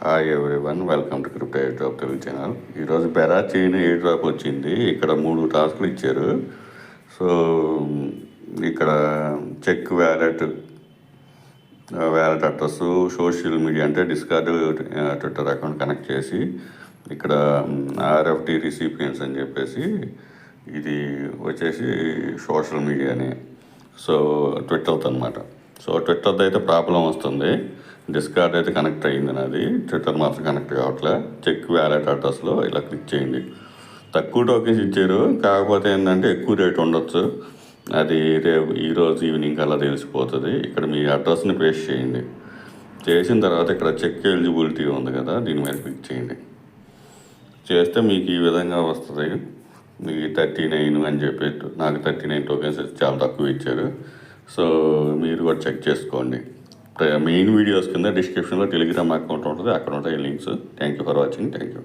Hi everyone, welcome to crypto air drop Telugu channel. ఈరోజు బెరా chain air drop వచ్చింది. ఇక్కడ 3 టాస్క్లు ఇచ్చారు. సో ఇక్కడ check wallet address, social media అంటే డిస్కార్డ్, ట్విట్టర్ అకౌంట్ కనెక్ట్ చేసి ఇక్కడ ఆర్ఎఫ్టి రిసిపియన్స్ అని చెప్పేసి ఇది వచ్చేసి సోషల్ మీడియాని. సో ట్విట్టర్తో అనమాట. సో ట్విట్టర్ది అయితే ప్రాబ్లం వస్తుంది. డిస్కార్డ్ అయితే కనెక్ట్ అయ్యింది నాది, ట్విట్టర్ మాత్రం కనెక్ట్ కావట్లే. చెక్ వ్యాలెట్ అడ్రస్లో ఇలా క్లిక్ చేయండి. తక్కువ టోకెన్స్ ఇచ్చారు, కాకపోతే ఏంటంటే ఎక్కువ రేట్ ఉండొచ్చు. అది రేపు ఈరోజు ఈవినింగ్ అలా తెలిసిపోతుంది. ఇక్కడ మీ అడ్రస్ని పేస్ట్ చేయండి. చేసిన తర్వాత ఇక్కడ చెక్ ఎలిజిబిలిటీ ఉంది కదా, దీని మీద క్లిక్ చేయండి. చేస్తే మీకు ఈ విధంగా వస్తుంది. మీకు 39 అని చెప్పి, నాకు 39 టోకెన్స్ చాలా తక్కువ ఇచ్చారు. సో మీరు కూడా చెక్ చేసుకోండి. మెయిన్ వీడియోస్ కింద డిస్క్రిప్షన్లో టెలిగ్రామ్ అకౌంట్ ఉంటుంది, అక్కడ ఉంటాయి links. Thank you for watching. Thank you.